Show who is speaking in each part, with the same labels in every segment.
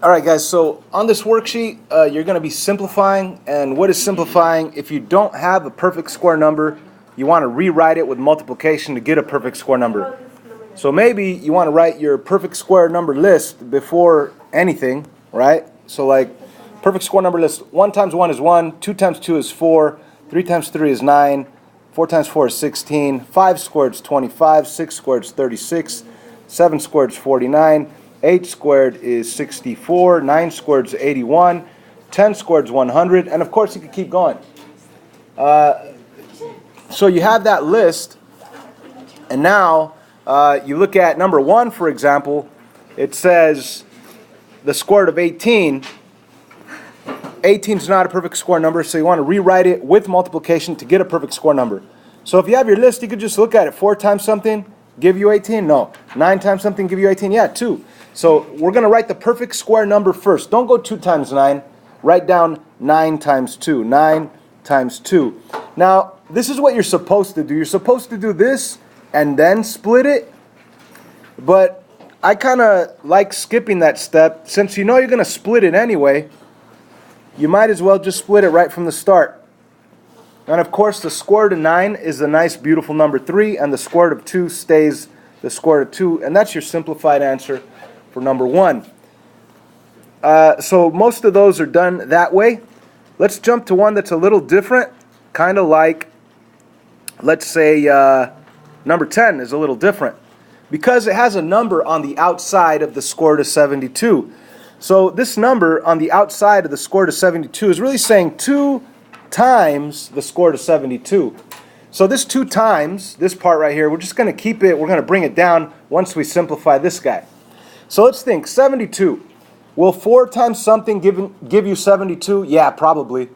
Speaker 1: Alright guys, so on this worksheet, you're going to be simplifying, and what is simplifying? If you don't have a perfect square number, you want to rewrite it with multiplication to get a perfect square number. So maybe you want to write your perfect square number list before anything, right? So like, perfect square number list, 1 times 1 is 1, 2 times 2 is 4, 3 times 3 is 9, 4 times 4 is 16, 5 squared is 25, 6 squared is 36, 7 squared is 49, 8 squared is 64, 9 squared is 81, 10 squared is 100, and of course you can keep going. So you have that list, and now you look at number 1, for example. It says the square root of 18. 18 is not a perfect square number, so you want to rewrite it with multiplication to get a perfect square number. So if you have your list, you could just look at it. 4 times something, give you 18? No. 9 times something, give you 18? Yeah, 2. So we're going to write the perfect square number first. Don't go 2 times 9. Write down 9 times 2. 9 times 2. Now, this is what you're supposed to do. You're supposed to do this and then split it. But I kind of like skipping that step. Since you know you're going to split it anyway, you might as well just split it right from the start. And of course, the square root of 9 is the nice, beautiful number 3, and the square root of 2 stays the square root of 2, and that's your simplified answer for number 1. So most of those are done that way. Let's jump to one that's a little different, kind of like, let's say, number 10 is a little different, because it has a number on the outside of the square root of 72. So this number on the outside of the square root of 72 is really saying 2 times the square root of 72. So this 2 times, this part right here, we're just going to keep it, we're going to bring it down once we simplify this guy. So let's think, 72. Will 4 times something give you 72? Yeah, probably.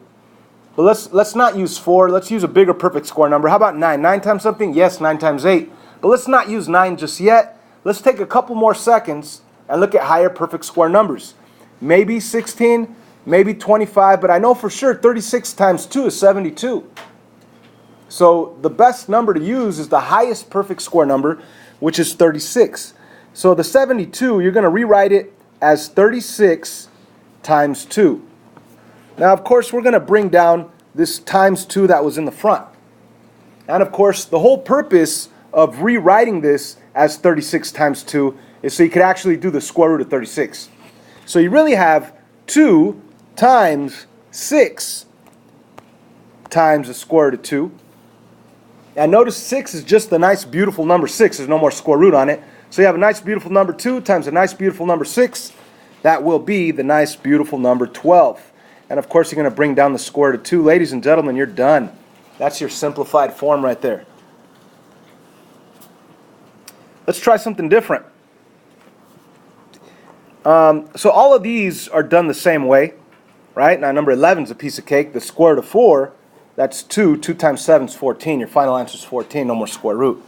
Speaker 1: But let's not use 4, let's use a bigger perfect square number. How about 9? 9 times something? Yes, 9 times 8. But let's not use 9 just yet. Let's take a couple more seconds and look at higher perfect square numbers. Maybe 16, maybe 25, but I know for sure 36 times 2 is 72. So the best number to use is the highest perfect square number, which is 36. So the 72, you're going to rewrite it as 36 times 2. Now, of course, we're going to bring down this times 2 that was in the front. And of course, the whole purpose of rewriting this as 36 times 2 is so you could actually do the square root of 36. So you really have 2 times 6 times the square root of 2. And notice 6 is just the nice, beautiful number 6. There's no more square root on it. So you have a nice, beautiful number 2 times a nice, beautiful number 6. That will be the nice, beautiful number 12. And of course, you're going to bring down the square root of 2. Ladies and gentlemen, you're done. That's your simplified form right there. Let's try something different. So all of these are done the same way, right? Now, number 11 is a piece of cake. The square root of 4, that's 2. 2 times 7 is 14. Your final answer is 14. No more square root.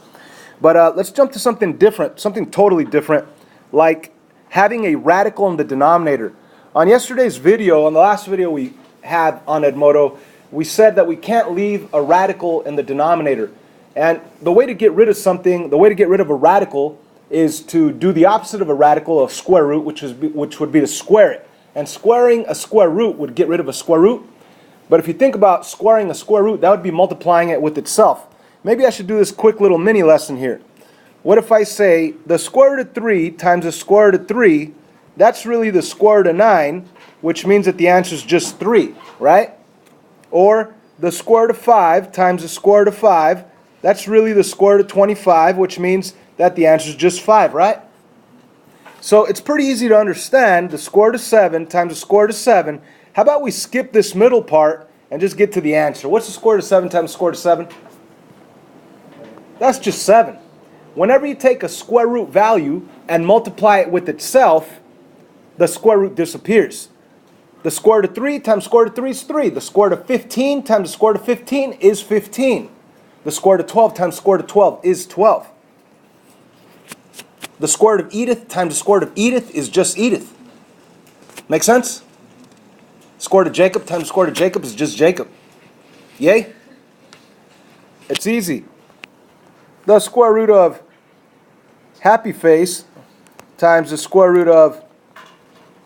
Speaker 1: But let's jump to something different, something totally different, like having a radical in the denominator. On yesterday's video, on the last video we had on Edmodo, we said that we can't leave a radical in the denominator. And the way to get rid of something, the way to get rid of a radical is to do the opposite of a radical, of square root, which would be to square it. And squaring a square root would get rid of a square root. But if you think about squaring a square root, that would be multiplying it with itself. Maybe I should do this quick little mini lesson here. What if I say the square root of 3 times the square root of 3, that's really the square root of 9, which means that the answer is just 3, right? Or the square root of 5 times the square root of 5, that's really the square root of 25, which means that the answer is just 5, right? So it's pretty easy to understand. The square root of 7 times the square root of 7. How about we skip this middle part and just get to the answer? What's the square root of 7 times the square root of 7? That's just 7. Whenever you take a square root value and multiply it with itself, the square root disappears. The square root of 3 times the square root of 3 is 3. The square root of 15 times the square root of 15 is 15. The square root of 12 times the square root of 12 is 12. The square root of Edith times the square root of Edith is just Edith. Make sense? Square root of Jacob times the square root of Jacob is just Jacob. Yay? It's easy. The square root of happy face times the square root of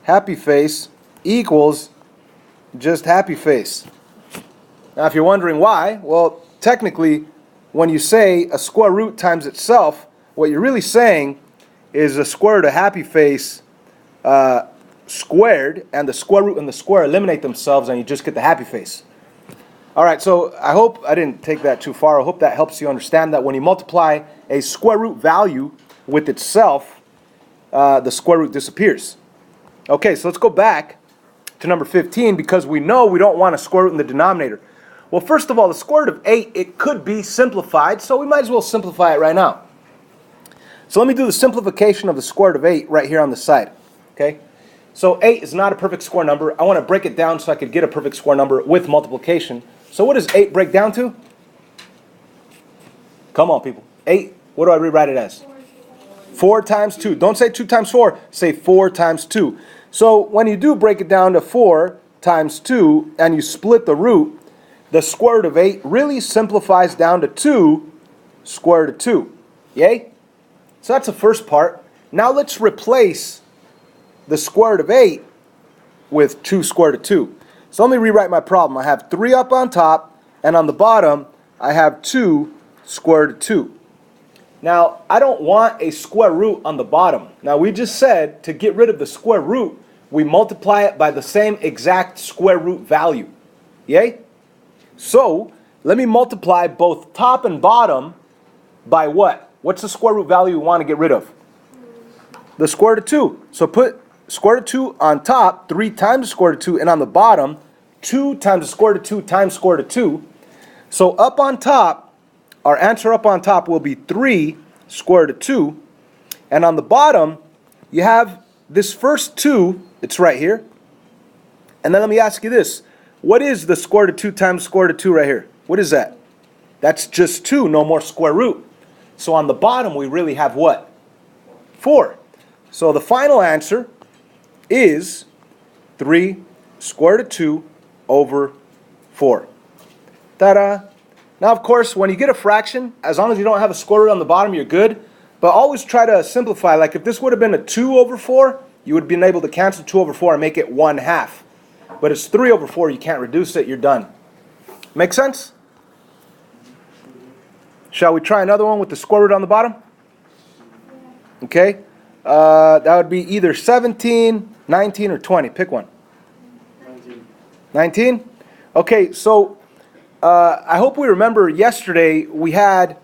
Speaker 1: happy face equals just happy face. Now if you're wondering why, well, technically when you say a square root times itself, what you're really saying is the square root of happy face squared, and the square root and the square eliminate themselves, and you just get the happy face. All right, so I hope I didn't take that too far. I hope that helps you understand that when you multiply a square root value with itself, the square root disappears. Okay, so let's go back to number 15, because we know we don't want a square root in the denominator. Well, first of all, the square root of 8, it could be simplified, so we might as well simplify it right now. So let me do the simplification of the square root of 8 right here on the side. Okay? So 8 is not a perfect square number. I want to break it down so I could get a perfect square number with multiplication. So what does 8 break down to? Come on, people. 8, what do I rewrite it as? 4 times 2. Don't say 2 times 4. Say 4 times 2. So when you do break it down to 4 times 2 and you split the root, the square root of 8 really simplifies down to 2 square root of 2. Yay? So that's the first part. Now let's replace the square root of 8 with 2 square root of 2. So let me rewrite my problem. I have 3 up on top, and on the bottom I have 2 square root of 2. Now I don't want a square root on the bottom. Now we just said to get rid of the square root, we multiply it by the same exact square root value. Yay? So let me multiply both top and bottom by what? What's the square root value we want to get rid of? The square root of 2. So put square root of 2 on top, 3 times the square root of 2, and on the bottom, 2 times the square root of 2 times square root of 2. So up on top, our answer up on top will be 3 square root of 2. And on the bottom, you have this first 2, it's right here. And then let me ask you this. What is the square root of 2 times square root of 2 right here? What is that? That's just 2, no more square root. So on the bottom, we really have what? 4. So the final answer is 3 square root of 2 over 4. Ta-da! Now, of course, when you get a fraction, as long as you don't have a square root on the bottom, you're good. But always try to simplify. Like if this would have been a 2 over 4, you would have been able to cancel 2 over 4 and make it 1/2. But it's 3 over 4, you can't reduce it, you're done. Make sense? Shall we try another one with the square root on the bottom? Okay. That would be either 17, 19, or 20. Pick one.
Speaker 2: 19.
Speaker 1: 19? Okay, so I hope we remember yesterday we had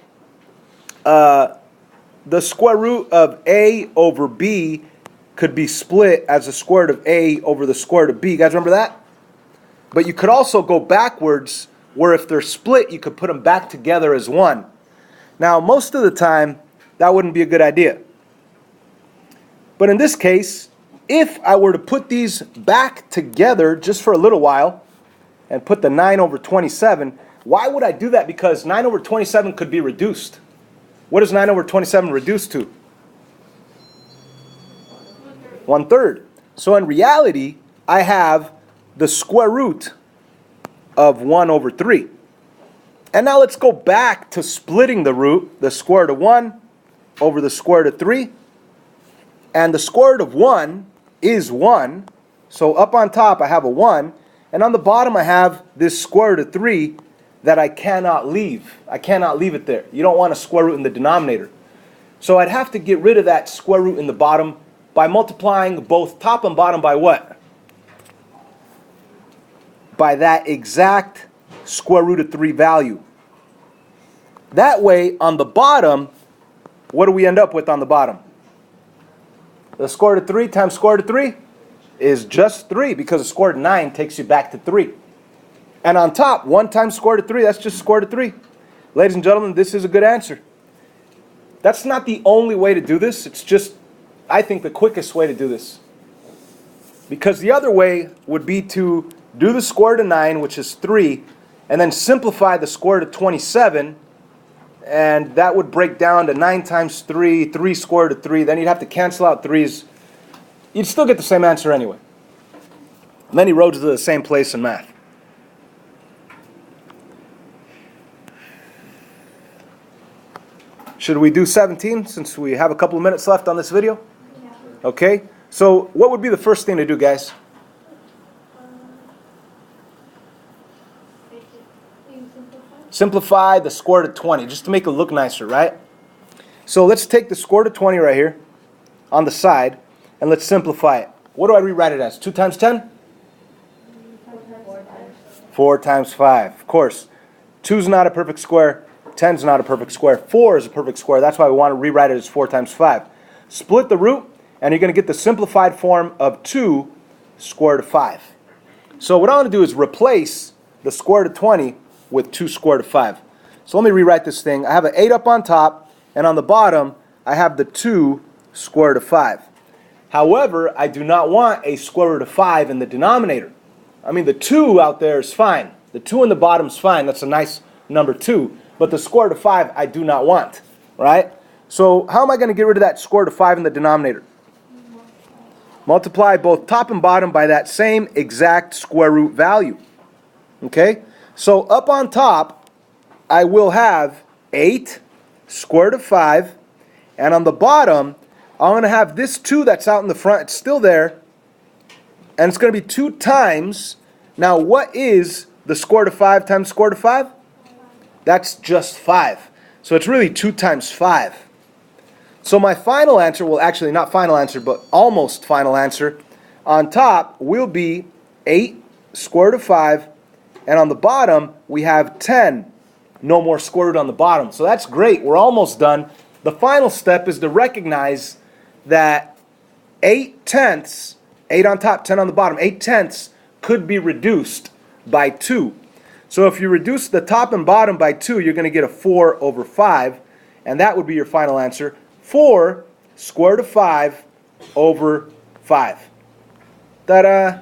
Speaker 1: the square root of A over B could be split as the square root of A over the square root of B. You guys remember that? But you could also go backwards, where if they're split, you could put them back together as one. Now, most of the time, that wouldn't be a good idea. But in this case, if I were to put these back together just for a little while and put the 9 over 27, why would I do that? Because 9 over 27 could be reduced. What is 9 over 27 reduced to? 1/3. So in reality, I have the square root of 1 over 3. And now let's go back to splitting the root, the square root of 1 over the square root of 3. And the square root of 1 is 1. So up on top I have a 1. And on the bottom I have this square root of 3 that I cannot leave. I cannot leave it there. You don't want a square root in the denominator. So I'd have to get rid of that square root in the bottom by multiplying both top and bottom by what? By that exact square root of 3 value. That way, on the bottom, what do we end up with on the bottom? The square root of 3 times square root of 3 is just 3, because the square root of 9 takes you back to 3. And on top, 1 times square root of 3, that's just square root of 3. Ladies and gentlemen, this is a good answer. That's not the only way to do this. It's just, I think, the quickest way to do this. Because the other way would be to do the square root of 9, which is 3, and then simplify the square root of 27, and that would break down to 9 times 3, 3 square root of 3. Then you'd have to cancel out 3's. You'd still get the same answer anyway. Many roads to the same place in math. Should we do 17 since we have a couple of minutes left on this video?
Speaker 3: Yeah.
Speaker 1: Okay. So what would be the first thing to do, guys? Simplify the square root of 20, just to make it look nicer, right? So let's take the square root of 20 right here on the side, and let's simplify it. What do I rewrite it as? 2 times 10? 4 times 5. Of course, 2 is not a perfect square. 10 is not a perfect square. 4 is a perfect square. That's why we want to rewrite it as 4 times 5. Split the root, and you're going to get the simplified form of 2 square root of 5. So what I want to do is replace the square root of 20 with 2 square root of 5. So let me rewrite this thing. I have an 8 up on top, and on the bottom, I have the 2 square root of 5. However, I do not want a square root of 5 in the denominator. I mean, the 2 out there is fine. The 2 in the bottom is fine. That's a nice number 2. But the square root of 5, I do not want, right? So how am I going to get rid of that square root of 5 in the denominator? Multiply both top and bottom by that same exact square root value. Okay? So up on top, I will have 8 square root of 5. And on the bottom, I'm going to have this 2 that's out in the front. It's still there. And it's going to be 2 times. Now, what is the square root of 5 times square root of 5? That's just 5. So it's really 2 times 5. So my final answer, well, actually not final answer, but almost final answer, on top will be 8 square root of 5. And on the bottom, we have 10. No more square root on the bottom. So that's great. We're almost done. The final step is to recognize that 8 tenths, 8 on top, 10 on the bottom, 8 tenths could be reduced by 2. So if you reduce the top and bottom by 2, you're going to get a 4 over 5. And that would be your final answer. 4 square root of 5 over 5. Ta-da!